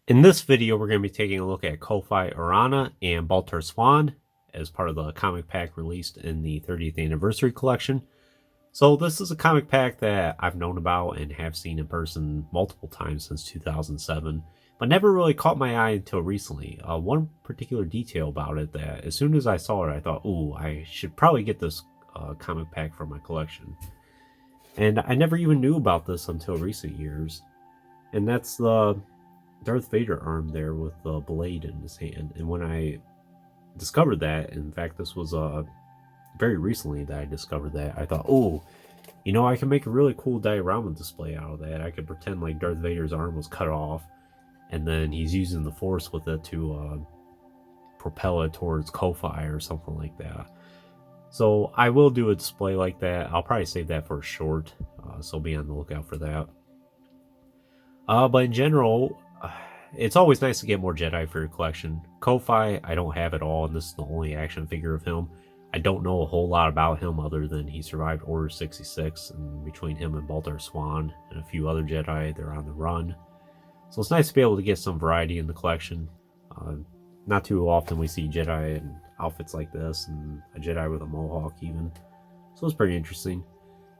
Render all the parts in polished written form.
In this video, we're going to be taking a look at Kofi Arana and Bultar Swan as part of the comic pack released in the 30th anniversary collection. So this is a comic pack that I've known about and have seen in person multiple times since 2007, but never really caught my eye until recently. One particular detail about it that as soon as I saw it, I thought, ooh, I should probably get this comic pack for my collection. And I never even knew about this until recent years. And that's the Darth Vader arm there with the blade in his hand. And when I discovered that, in fact, this was very recently that I discovered that, I thought, oh, you know, I can make a really cool diorama display out of that. I could pretend like Darth Vader's arm was cut off, and then he's using the Force with it to propel it towards Kofi or something like that. So I will do a display like that. I'll probably save that for a short, so be on the lookout for that. But in general, it's always nice to get more Jedi for your collection. Kofi, I don't have at all, and this is the only action figure of him. I don't know a whole lot about him other than he survived Order 66, and between him and Bultar Swan and a few other Jedi, they're on the run. So it's nice to be able to get some variety in the collection. Not too often we see Jedi in outfits like this, and a Jedi with a mohawk even. So it's pretty interesting.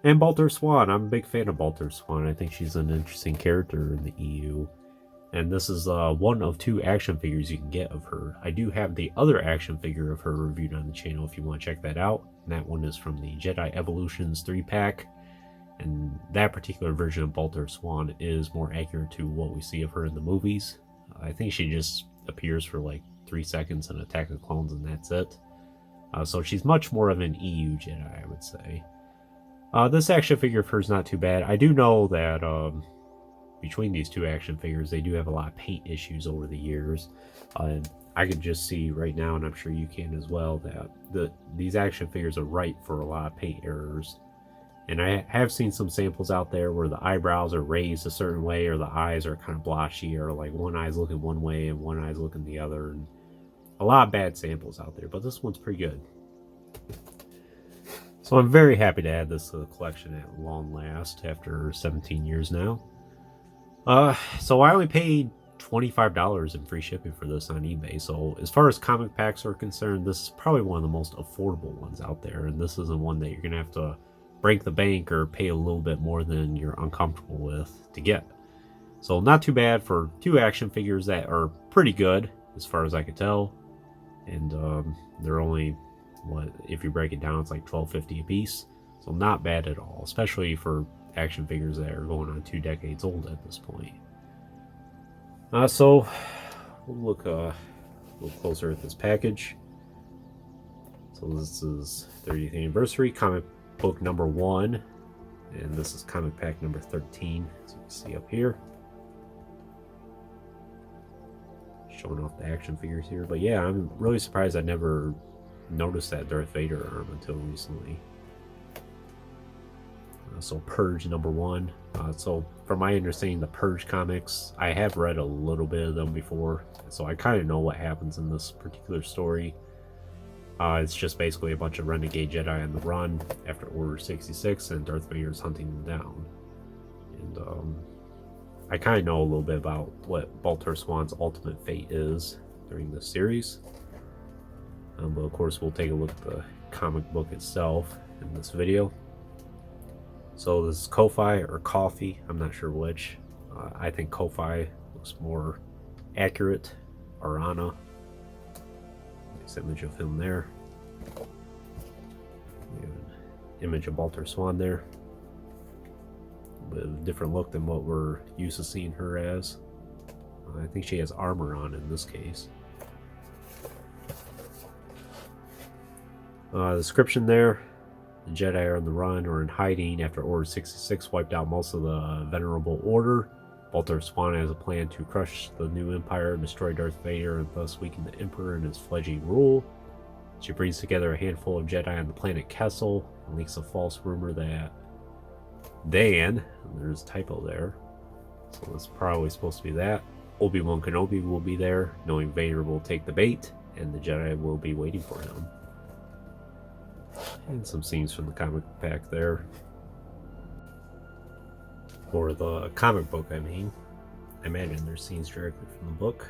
And Bultar Swan, I'm a big fan of Bultar Swan. I think she's an interesting character in the EU. And this is one of two action figures you can get of her. I do have the other action figure of her reviewed on the channel if you want to check that out. And that one is from the Jedi Evolutions 3-pack. And that particular version of Bultar Swan is more accurate to what we see of her in the movies. I think she just appears for like 3 seconds in Attack of Clones and that's it. So she's much more of an EU Jedi, I would say. This action figure of hers is not too bad. I do know that between these two action figures, they do have a lot of paint issues over the years. And I can just see right now, and I'm sure you can as well, that these action figures are ripe for a lot of paint errors. And I have seen some samples out there where the eyebrows are raised a certain way, or the eyes are kind of blotchy, or like one eye's looking one way and one eye's looking the other. And a lot of bad samples out there, but this one's pretty good. So I'm very happy to add this to the collection at long last after 17 years now. So I only paid $25 in free shipping for this on eBay. So as far as comic packs are concerned, this is probably one of the most affordable ones out there. And this isn't one that you're going to have to break the bank or pay a little bit more than you're uncomfortable with to get. So not too bad for two action figures that are pretty good as far as I could tell. And they're only, what, if you break it down, it's like $12.50 a piece. So not bad at all, especially for action figures that are going on 2 decades old at this point. So we'll look a little closer at this package. So this is 30th anniversary comic book number 1, and this is comic pack number 13, as you can see up here. Showing off the action figures here, but yeah, I'm really surprised I never noticed that Darth Vader arm until recently. So Purge number 1. So from my understanding, the Purge comics, I have read a little bit of them before, so I kind of know what happens in this particular story. It's just basically a bunch of renegade Jedi on the run after Order 66, and Darth Vader's hunting them down. And I kind of know a little bit about what Bultar Swan's ultimate fate is during this series. But of course, we'll take a look at the comic book itself in this video. So this is Kofi or Koffi, I'm not sure which. I think Kofi looks more accurate. Arana. Nice image of him there. We have an image of Bultar Swan there. A bit of a different look than what we're used to seeing her as. I think she has armor on in this case. Description there. The Jedi are on the run or in hiding after Order 66 wiped out most of the Venerable Order. Bultar Swan has a plan to crush the new Empire, destroy Darth Vader, and thus weaken the Emperor and his fledgling rule. She brings together a handful of Jedi on the planet Kessel and leaks a false rumor that Dan, and there's a typo there, so it's probably supposed to be that, Obi-Wan Kenobi will be there, knowing Vader will take the bait, and the Jedi will be waiting for him. And some scenes from the comic pack there. Or the comic book, I mean. I imagine they're scenes directly from the book.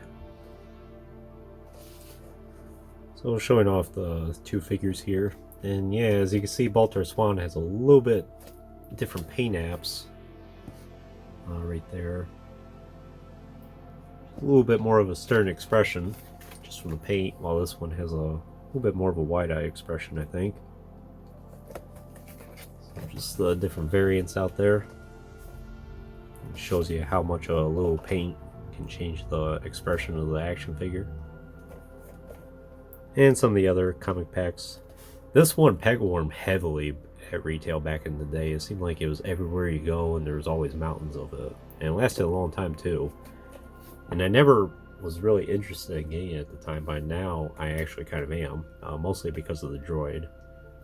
So showing off the two figures here. And yeah, as you can see, Bultar Swan has a little bit different paint apps right there. A little bit more of a stern expression just from the paint, while this one has a little bit more of a wide-eye expression, I think. So just the different variants out there. It shows you how much a little paint can change the expression of the action figure. And some of the other comic packs. This one peg warmed heavily at retail back in the day. It seemed like it was everywhere you go and there was always mountains of it. And it lasted a long time too. And I never was really interested in getting it at the time, but now I actually kind of am. Mostly because of the droid.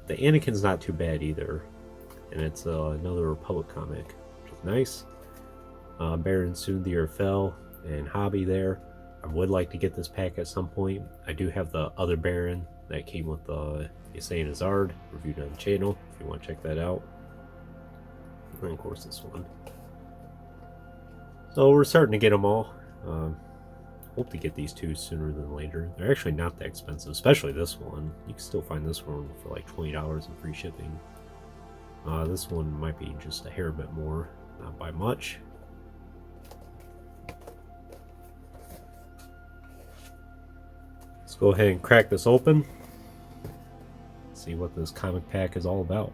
The Anakin's not too bad either. And it's another Republic comic, which is nice. Baron Soondir Fell and Hobby there. I would like to get this pack at some point. I do have the other Baron that came with the Hussein Azard reviewed on the channel if you want to check that out. And of course this one. So we're starting to get them all. Hope to get these two sooner than later. They're actually not that expensive, especially this one. You can still find this one for like $20 in free shipping. This one might be just a hair bit more, not by much. Let's go ahead and crack this open. See what this comic pack is all about.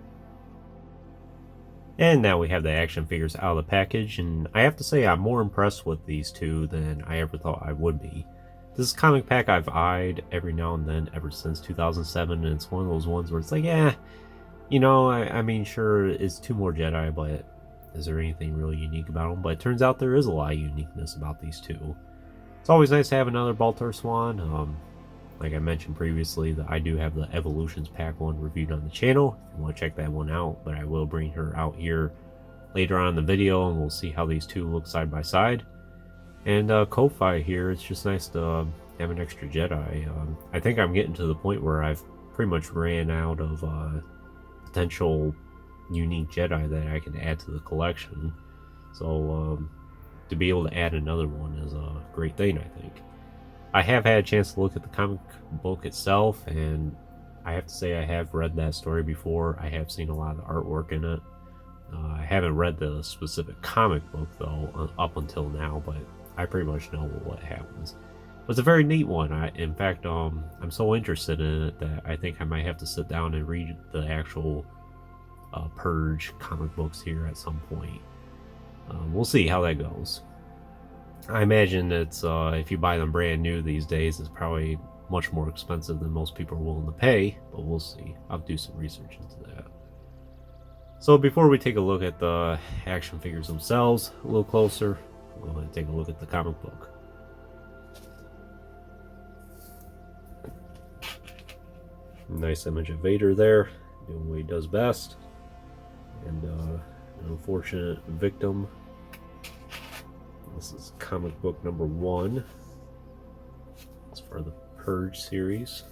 And now we have the action figures out of the package, and I have to say I'm more impressed with these two than I ever thought I would be. This comic pack I've eyed every now and then ever since 2007, and it's one of those ones where it's like, yeah, you know, I mean, sure, it's two more Jedi, but is there anything really unique about them? But it turns out there is a lot of uniqueness about these two. It's always nice to have another Bultar Swan. Like I mentioned previously, I do have the Evolutions Pack one reviewed on the channel. If you want to check that one out, but I will bring her out here later on in the video, and we'll see how these two look side by side. And Kofi here, it's just nice to have an extra Jedi. I think I'm getting to the point where I've pretty much ran out of potential unique Jedi that I can add to the collection. So to be able to add another one is a great thing, I think. I have had a chance to look at the comic book itself, and I have to say I have read that story before. I have seen a lot of the artwork in it. I haven't read the specific comic book, though, up until now, but I pretty much know what happens. But it's a very neat one. In fact, I'm so interested in it that I think I might have to sit down and read the actual Purge comic books here at some point. We'll see how that goes. I imagine it's if you buy them brand new these days, it's probably much more expensive than most people are willing to pay, but we'll see. I'll do some research into that. So before we take a look at the action figures themselves a little closer, we'll go ahead and take a look at the comic book. Nice image of Vader there, doing what he does best. And an unfortunate victim. This is comic book number 1. It's for the Purge series.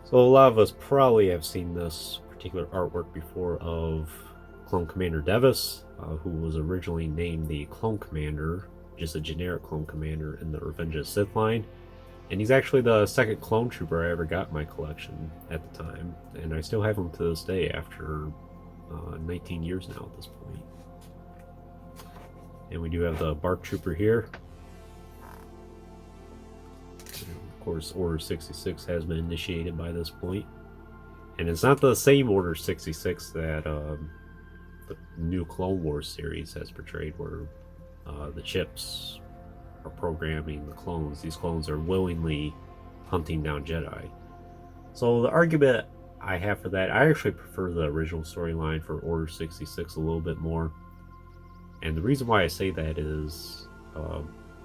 So a lot of us probably have seen this particular artwork before of Clone Commander Devis, who was originally named the Clone Commander, just a generic Clone Commander in the Revenge of the Sith line. And he's actually the second clone trooper I ever got in my collection at the time. And I still have him to this day after 19 years now at this point. And we do have the BARC trooper here. And of course, Order 66 has been initiated by this point. And it's not the same Order 66 that the new Clone Wars series has portrayed, where the chips are programming the clones. These clones are willingly hunting down Jedi. So the argument I have for that, I actually prefer the original storyline for Order 66 a little bit more. And the reason why I say that is,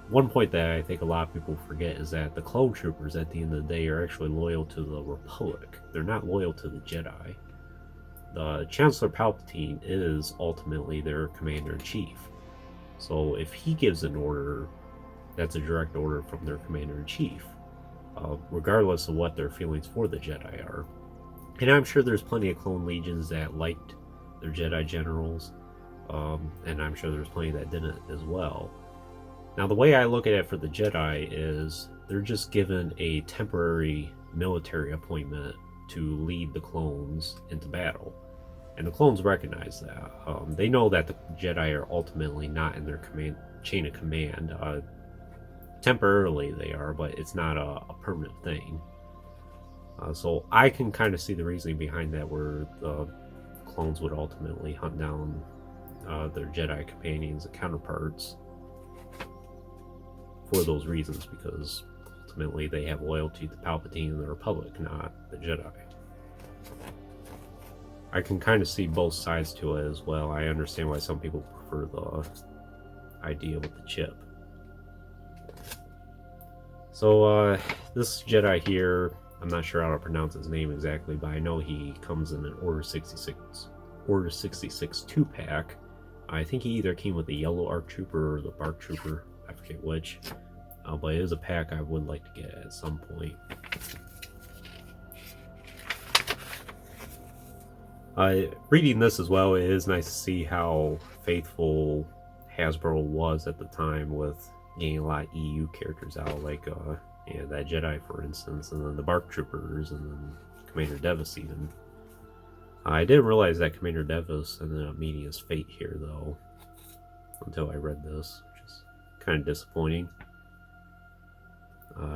one point that I think a lot of people forget is that the clone troopers at the end of the day are actually loyal to the Republic. They're not loyal to the Jedi. The Chancellor Palpatine is ultimately their commander-in-chief. So if he gives an order, that's a direct order from their commander-in-chief, regardless of what their feelings for the Jedi are. And I'm sure there's plenty of clone legions that liked their Jedi generals, and I'm sure there's plenty that didn't as well. Now, the way I look at it for the Jedi is they're just given a temporary military appointment to lead the clones into battle. And the clones recognize that. They know that the Jedi are ultimately not in their chain of command. Temporarily they are, but it's not a permanent thing. So I can kind of see the reasoning behind that, where the clones would ultimately hunt down their Jedi companions and counterparts for those reasons, because ultimately they have loyalty to Palpatine and the Republic, not the Jedi. I can kind of see both sides to it as well. I understand why some people prefer the idea with the chip. So this Jedi here, I'm not sure how to pronounce his name exactly, but I know he comes in an Order 66 2-pack. I think he either came with the yellow ARC Trooper or the Bark Trooper, I forget which, but it is a pack I would like to get at some point. Reading this as well, it is nice to see how faithful Hasbro was at the time with getting a lot of EU characters out, like that Jedi, for instance, and then the Bark Troopers, and then Commander Devis even. I didn't realize that Commander Devis ended up meeting his fate here, though, until I read this, which is kind of disappointing.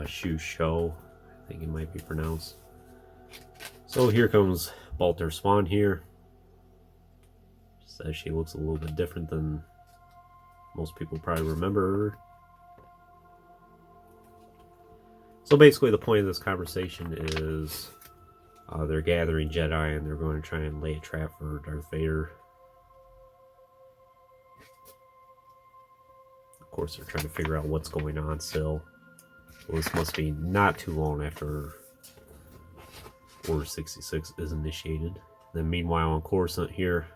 Shu Shou, I think it might be pronounced. So here comes Bultar Swan here. Says she looks a little bit different than most people probably remember her. So basically the point of this conversation is they're gathering Jedi and they're going to try and lay a trap for Darth Vader. Of course, they're trying to figure out what's going on still. Well, this must be not too long after Order 66 is initiated. Then meanwhile on Coruscant here,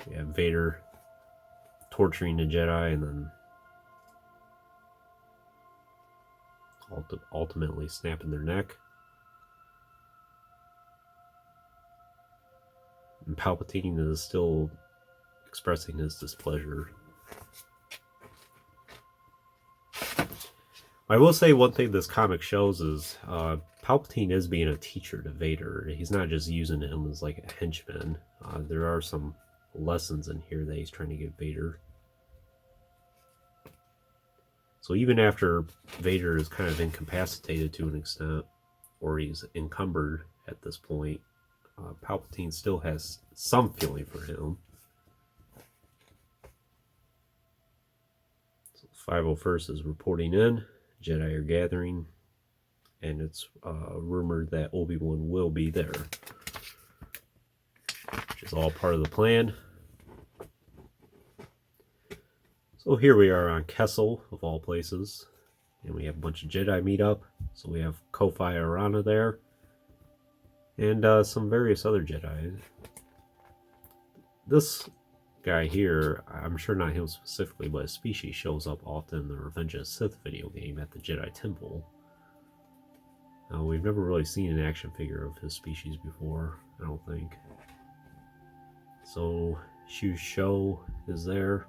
we have Vader torturing the Jedi and then ultimately snapping their neck. And Palpatine is still expressing his displeasure. I will say one thing this comic shows is Palpatine is being a teacher to Vader. He's not just using him as like a henchman. There are some lessons in here that he's trying to give Vader. So even after Vader is kind of incapacitated to an extent, or he's encumbered at this point, Palpatine still has some feeling for him. So 501st is reporting in. Jedi are gathering, and it's rumored that Obi-Wan will be there, which is all part of the plan. So here we are on Kessel, of all places, and we have a bunch of Jedi meet up. So we have Kofi Arana there, and some various other Jedi. This guy here, I'm sure not him specifically, but his species shows up often in the Revenge of the Sith video game at the Jedi Temple. We've never really seen an action figure of his species before, I don't think. So Shu Shou is there.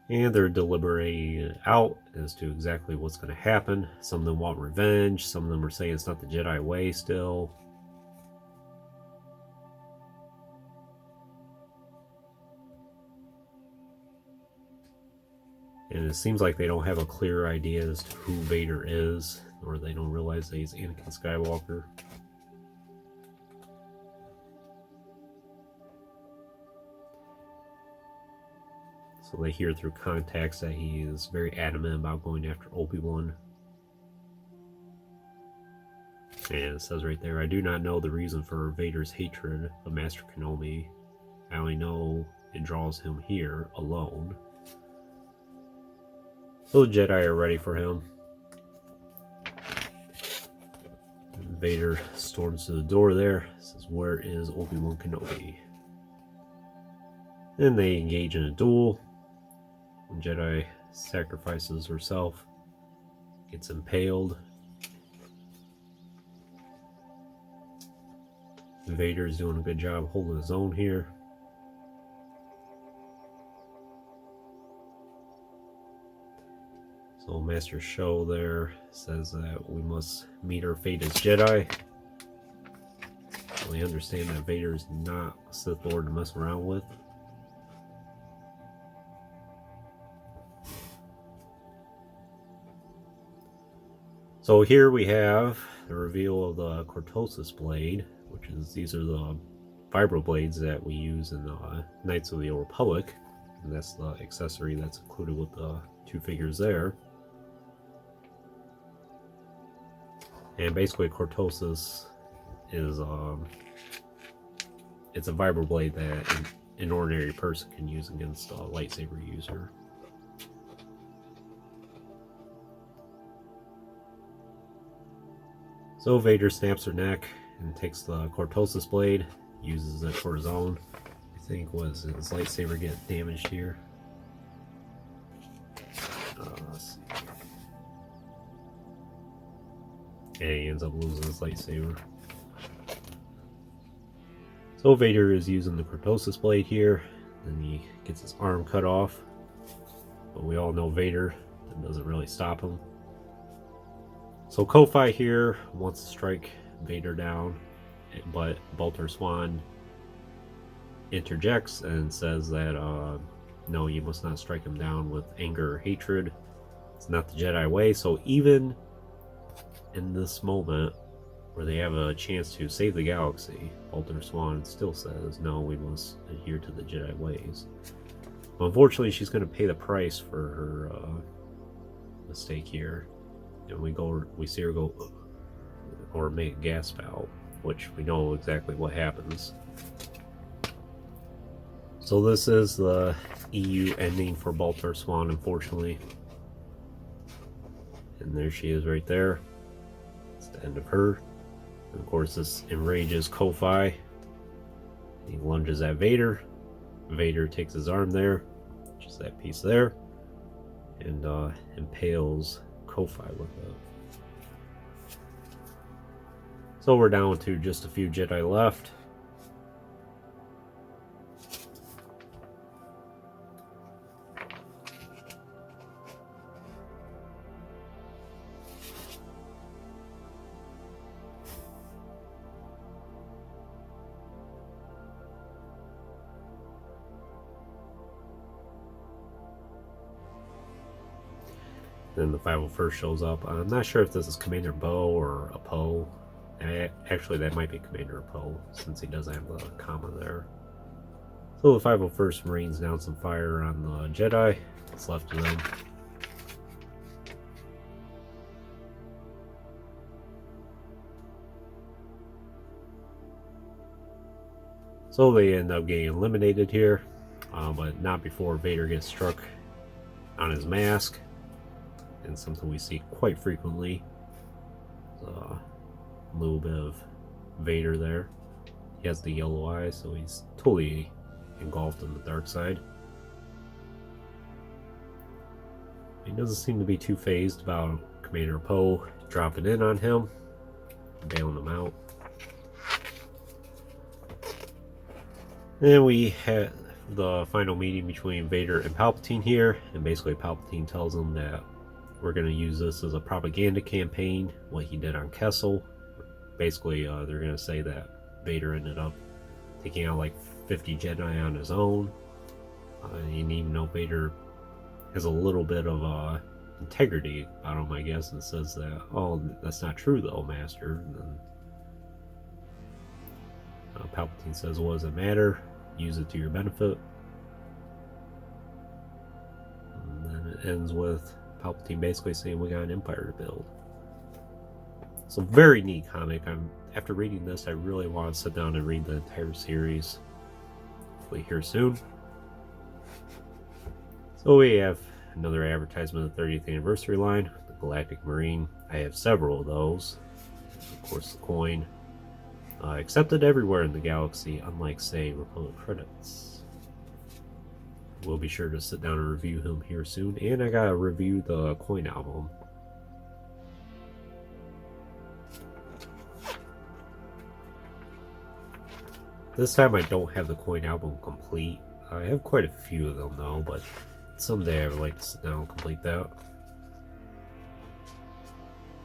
And they're deliberating out as to exactly what's going to happen. Some of them want revenge. Some of them are saying it's not the Jedi way still. And it seems like they don't have a clear idea as to who Vader is, or they don't realize that he's Anakin Skywalker. So they hear through contacts that he is very adamant about going after Obi-Wan. And it says right there, I do not know the reason for Vader's hatred of Master Kenobi. I only know it draws him here alone. So the Jedi are ready for him. And Vader storms to the door there. Says, where is Obi-Wan Kenobi? Then they engage in a duel. when Jedi sacrifices herself, gets impaled. Vader's doing a good job holding his own here. So Master Show there says that we must meet our fate as Jedi. We understand that Vader is not a Sith Lord to mess around with. So here we have the reveal of the Cortosis blade, which is, these are the vibro blades that we use in Knights of the Old Republic, and that's the accessory that's included with the two figures there. And basically Cortosis is it's a vibro blade that an ordinary person can use against a lightsaber user. So Vader snaps her neck and takes the Cortosis blade, uses it for his own. I think was his lightsaber get damaged here. Let's see. And he ends up losing his lightsaber. So Vader is using the Cortosis blade here, and he gets his arm cut off. But we all know Vader, that doesn't really stop him. So Kofi here wants to strike Vader down, but Bultar Swan interjects and says that no, you must not strike him down with anger or hatred. It's not the Jedi way. So even in this moment where they have a chance to save the galaxy, Bultar Swan still says, no, we must adhere to the Jedi ways. But unfortunately, she's going to pay the price for her mistake here. And we see her go, or make a gasp out, which we know exactly what happens. So this is the EU ending for Bultar Swan, unfortunately. And there she is right there. It's the end of her. And of course this enrages Kofi. He lunges at Vader. Vader takes his arm there, just that piece there, and impales Kofi with it. So we're down to just a few Jedi left. Then the 501st shows up. I'm not sure if this is Commander Bo or a Poe. Actually, that might be Commander Poe, since he does have the comma there. So the 501st rains down some fire on the Jedi. What's left of them. So they end up getting eliminated here, but not before Vader gets struck on his mask. And something we see quite frequently. A little bit of Vader there. He has the yellow eyes, so he's totally engulfed in the dark side. He doesn't seem to be too fazed about Commander Poe dropping in on him, bailing him out. And we had the final meeting between Vader and Palpatine here, and basically Palpatine tells him that we're going to use this as a propaganda campaign, what he did on Kessel. Basically, they're going to say that Vader ended up taking out like 50 Jedi on his own. And even though Vader has a little bit of integrity about him, I guess, and says that, oh, that's not true though, Master. And then Palpatine says, what does it matter? Use it to your benefit. And then it ends with Palpatine basically saying we got an empire to build. So very neat comic. After reading this, I really want to sit down and read the entire series. Hopefully here soon. So we have another advertisement of the 30th anniversary line, the Galactic Marine. I have several of those. Of course, the coin. Accepted everywhere in the galaxy, unlike, say, Republic credits. We'll be sure to sit down and review him here soon. And I gotta review the coin album. This time I don't have the coin album complete. I have quite a few of them though, but someday I would like to sit down and complete that.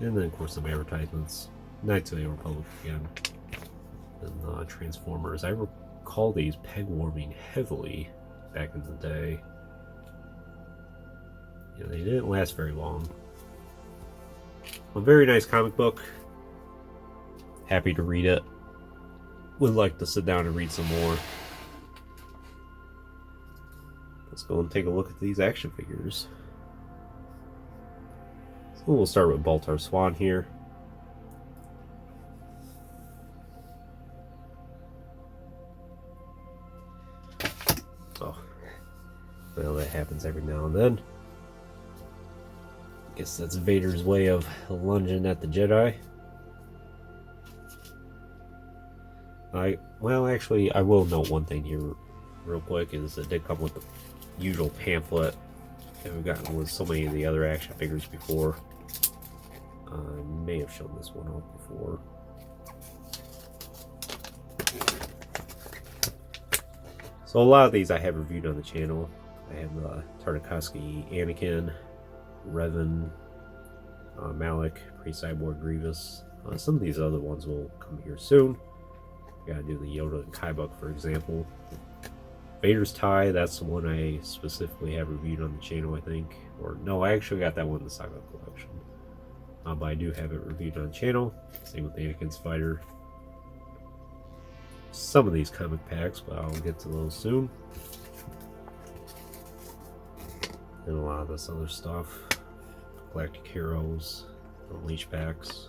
And then of course some advertisements. Knights of the Republic again. And Transformers. I recall these peg warming heavily back in the day. Yeah, they didn't last very long. A very nice comic book. Happy to read it. Would like to sit down and read some more. Let's go and take a look at these action figures. So we'll start with Bultar Swan here. So, well, that happens every now and then. Guess that's Vader's way of lunging at the Jedi. Well, actually, I will note one thing here real quick, is it did come with the usual pamphlet that we've gotten with so many of the other action figures before. I may have shown this one off before. So a lot of these I have reviewed on the channel. I have the Tartakovsky Anakin, Revan, Malik, Pre-Cyborg Grievous. Some of these other ones will come here soon. Gotta do the Yoda and Kybuck, for example. Vader's tie, that's the one I specifically have reviewed on the channel, I think. Or no, I actually got that one in the Saga collection. But I do have it reviewed on the channel. Same with Anakin's fighter. Some of these comic packs, but I'll get to those soon. And a lot of this other stuff. Galactic Heroes, Unleash packs.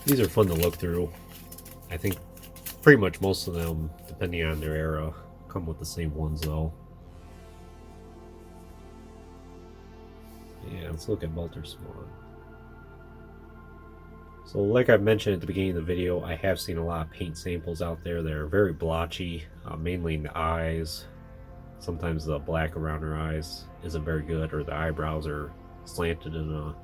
These are fun to look through. I think pretty much most of them, depending on their era, come with the same ones though. Yeah, let's look at Bultar Swan. So like I mentioned at the beginning of the video, I have seen a lot of paint samples out there that are very blotchy, mainly in the eyes. Sometimes the black around her eyes isn't very good, or the eyebrows are slanted in a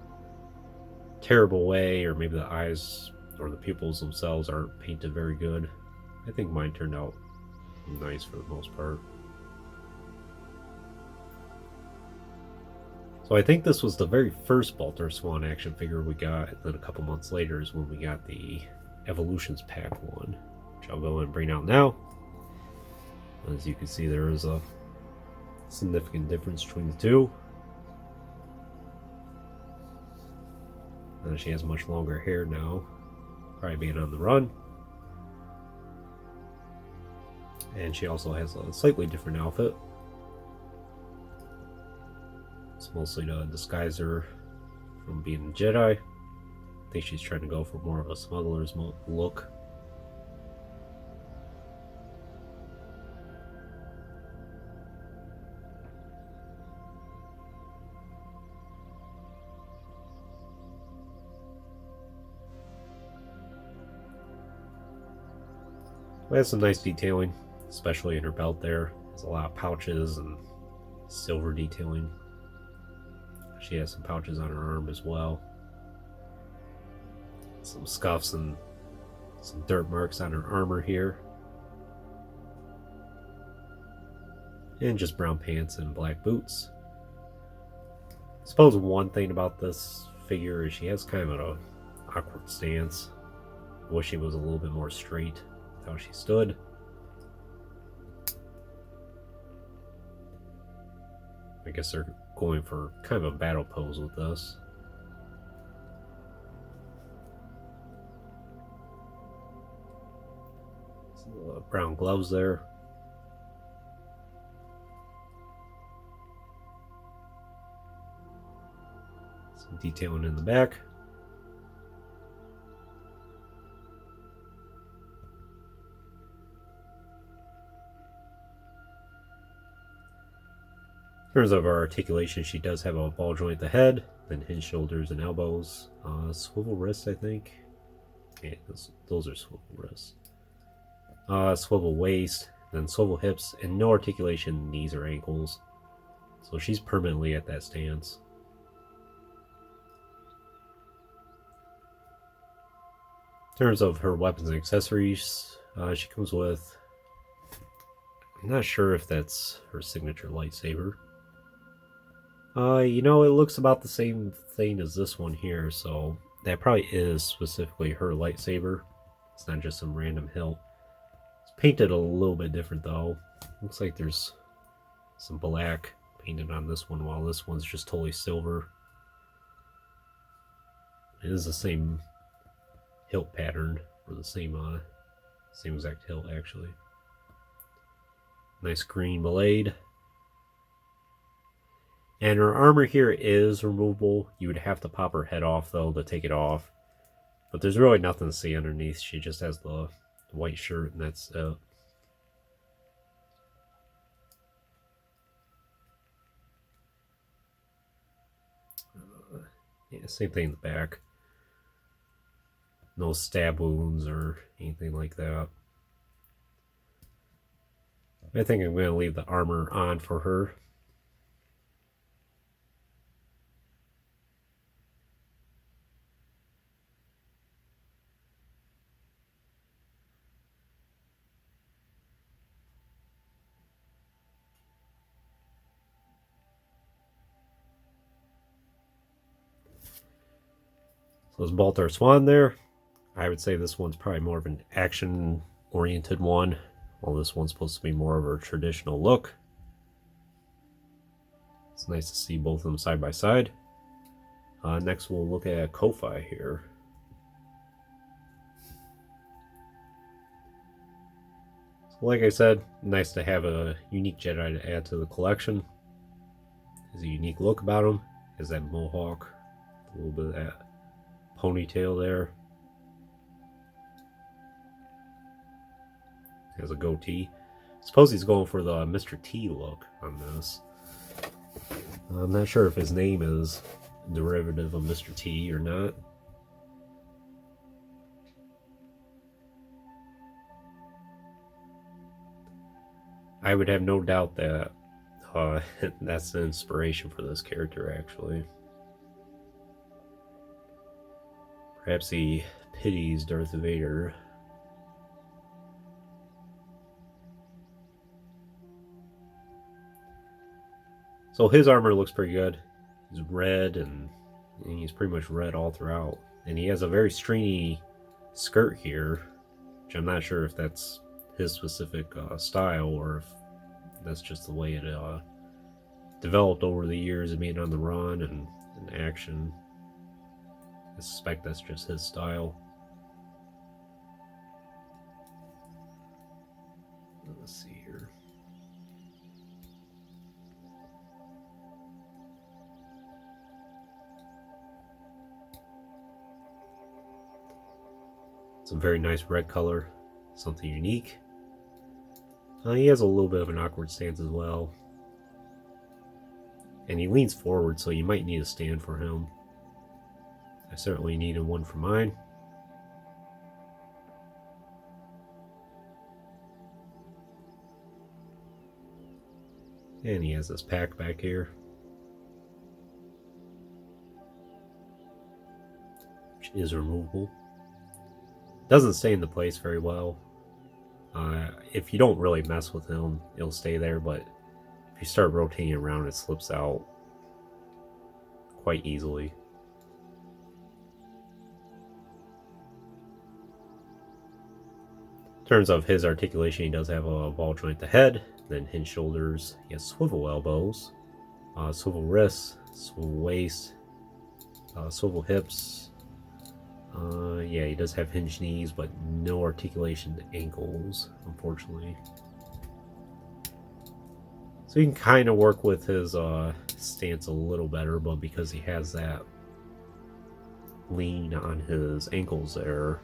terrible way, or maybe the eyes or the pupils themselves aren't painted very good. I think mine turned out nice for the most part. So I think this was the very first Bultar Swan action figure we got, and then a couple months later is when we got the Evolutions Pack one, which I'll go and bring out now. As you can see, there is a significant difference between the two. She has much longer hair now, probably being on the run. And she also has a slightly different outfit. It's mostly to disguise her from being a Jedi. I think she's trying to go for more of a smuggler's look. It has some nice detailing, especially in her belt there. There's a lot of pouches and silver detailing. She has some pouches on her arm as well. Some scuffs and some dirt marks on her armor here. And just brown pants and black boots. I suppose one thing about this figure is she has kind of an awkward stance. I wish she was a little bit more straight with how she stood. I guess they're going for kind of a battle pose with this. Some brown gloves there. Some detailing in the back. In terms of her articulation, she does have a ball joint at the head, then hinge shoulders and elbows, swivel wrists, I think. Yeah, those are swivel wrists. Swivel waist, then swivel hips, and no articulation in knees or ankles. So she's permanently at that stance. In terms of her weapons and accessories, she comes with, I'm not sure if that's her signature lightsaber. You know, it looks about the same thing as this one here, so that probably is specifically her lightsaber. It's not just some random hilt. It's painted a little bit different though. Looks like there's some black painted on this one, while this one's just totally silver. It is the same hilt pattern, or the same exact hilt actually. Nice green blade. And her armor here is removable. You would have to pop her head off though to take it off. But there's really nothing to see underneath. She just has the white shirt and that's it. Yeah, same thing in the back. No stab wounds or anything like that. I think I'm going to leave the armor on for her. So there's Bultar Swan there. I would say this one's probably more of an action-oriented one, while this one's supposed to be more of a traditional look. It's nice to see both of them side by side. Next we'll look at Kofi here. So like I said, nice to have a unique Jedi to add to the collection. Has a unique look about him. Has that mohawk, a little bit of that ponytail there. Has a goatee. Suppose he's going for the Mr. T look on this. I'm not sure if his name is a derivative of Mr. T or not. I would have no doubt that that's the inspiration for this character, actually. Perhaps he pities Darth Vader. So his armor looks pretty good. He's red and he's pretty much red all throughout. And he has a very stringy skirt here, which I'm not sure if that's his specific style or if that's just the way it developed over the years of being on the run and in action. I suspect that's just his style. Let's see here. It's a very nice red color, something unique. He has a little bit of an awkward stance as well. And he leans forward, so you might need a stand for him. I certainly needed one for mine. And he has this pack back here, which is removable. Doesn't stay in the place very well. If you don't really mess with him, it'll stay there, but if you start rotating around, it slips out quite easily. In terms of his articulation, he does have a ball joint at the head, then hinge shoulders. He has swivel elbows, swivel wrists, swivel waist, swivel hips. Yeah, he does have hinged knees, but no articulation to ankles, unfortunately. So you can kind of work with his stance a little better, but because he has that lean on his ankles there,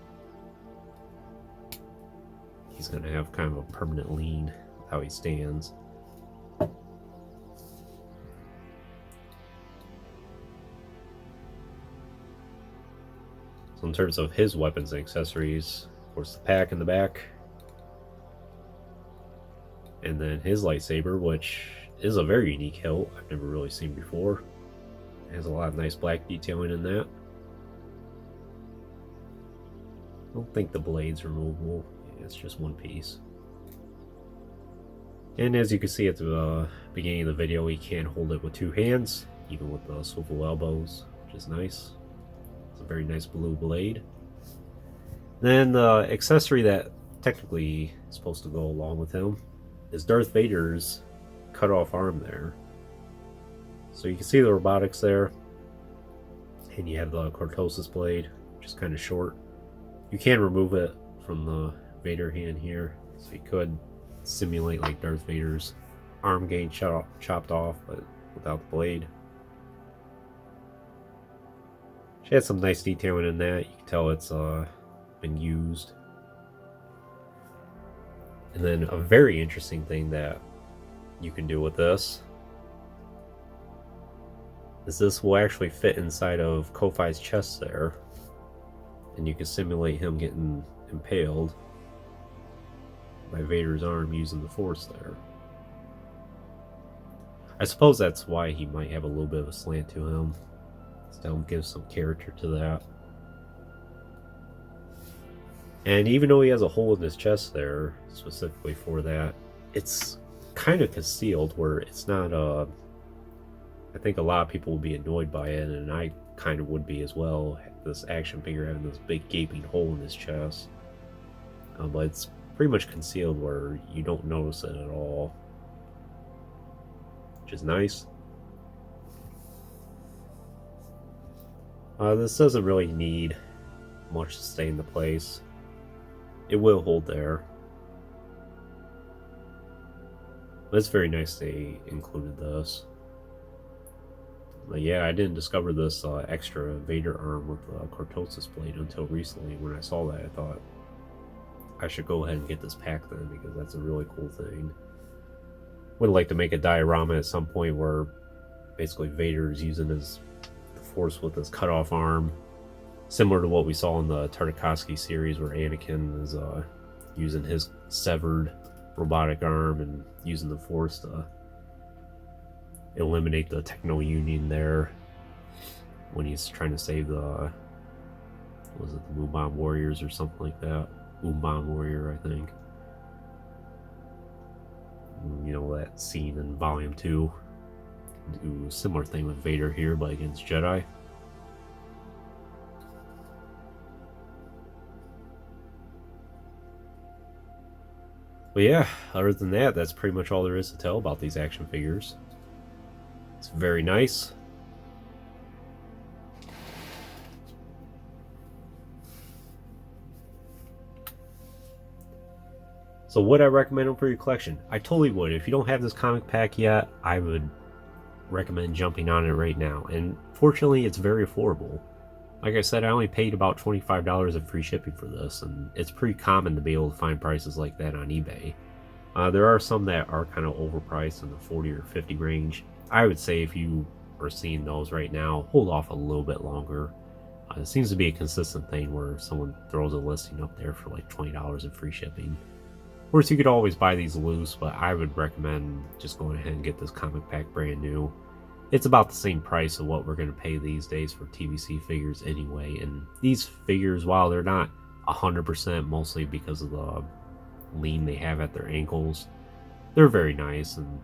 he's going to have kind of a permanent lean with how he stands. So in terms of his weapons and accessories, of course the pack in the back, and then his lightsaber, which is a very unique hilt I've never really seen before. It has a lot of nice black detailing in that. I don't think the blade's removable. Yeah, it's just one piece. And as you can see at the beginning of the video, he can hold it with two hands, even with the swivel elbows, which is nice. It's a very nice blue blade. Then the accessory that technically is supposed to go along with him is Darth Vader's cut off arm there. So you can see the robotics there, and you have the cortosis blade, which is kind of short. You can remove it from the Vader hand here, so you could simulate like Darth Vader's arm getting chopped off, but without the blade. She had some nice detailing in that. You can tell it's been used. And then a very interesting thing that you can do with this is this will actually fit inside of Kofi's chest there, and you can simulate him getting impaled by Vader's arm using the Force there. I suppose that's why he might have a little bit of a slant to him. Still gives some character to that. And even though he has a hole in his chest there, specifically for that, it's kind of concealed where it's not I think a lot of people would be annoyed by it, and I kind of would be as well, this action figure having this big gaping hole in his chest. But it's pretty much concealed where you don't notice it at all, which is nice. This doesn't really need much to stay in the place. It will hold there. But it's very nice they included this. But yeah, I didn't discover this extra Vader arm with the cortosis blade until recently. When I saw that, I thought I should go ahead and get this pack then, because that's a really cool thing. Would like to make a diorama at some point where basically Vader is using the Force with his cut off arm, similar to what we saw in the Tartakovsky series, where Anakin is using his severed robotic arm and using the Force to eliminate the Techno Union there when he's trying to save the, was it the Moonbomb Warriors or something like that? Moonbomb Warrior, I think. You know, that scene in Volume 2. Do a similar thing with Vader here, but against Jedi. But yeah, other than that, that's pretty much all there is to tell about these action figures. It's very nice. So would I recommend them for your collection? I totally would. If you don't have this comic pack yet, I would recommend jumping on it right now. And fortunately, it's very affordable. Like I said, I only paid about $25 in free shipping for this, and it's pretty common to be able to find prices like that on eBay. There are some that are kind of overpriced in the 40 or 50 range. I would say if you are seeing those right now, hold off a little bit longer. It seems to be a consistent thing where someone throws a listing up there for like $20 in free shipping. Of course, you could always buy these loose, but I would recommend just going ahead and get this comic pack brand new. It's about the same price of what we're going to pay these days for TVC figures anyway. And these figures, while they're not 100%, mostly because of the lean they have at their ankles, they're very nice, and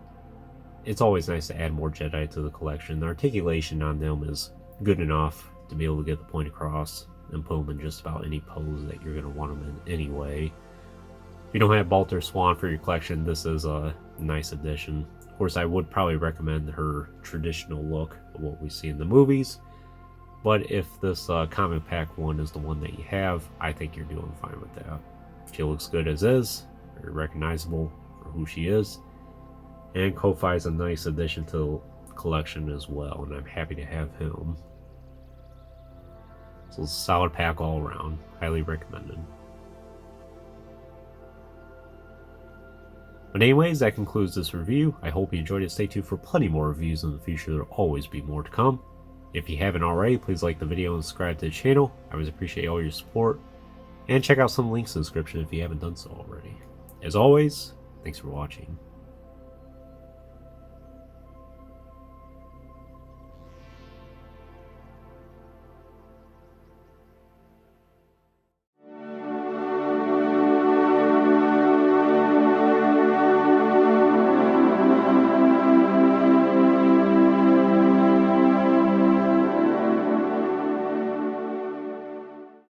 it's always nice to add more Jedi to the collection. The articulation on them is good enough to be able to get the point across and put them in just about any pose that you're going to want them in anyway. If you don't have Bultar Swan for your collection, this is a nice addition. Of course, I would probably recommend her traditional look of what we see in the movies, but if this comic pack one is the one that you have, I think you're doing fine with that. She looks good as is, very recognizable for who she is, and Kofi is a nice addition to the collection as well, and I'm happy to have him. So it's a solid pack all around, highly recommended. But anyways, that concludes this review. I hope you enjoyed it. Stay tuned for plenty more reviews in the future. There will always be more to come. If you haven't already, please like the video and subscribe to the channel. I always appreciate all your support. And check out some links in the description if you haven't done so already. As always, thanks for watching.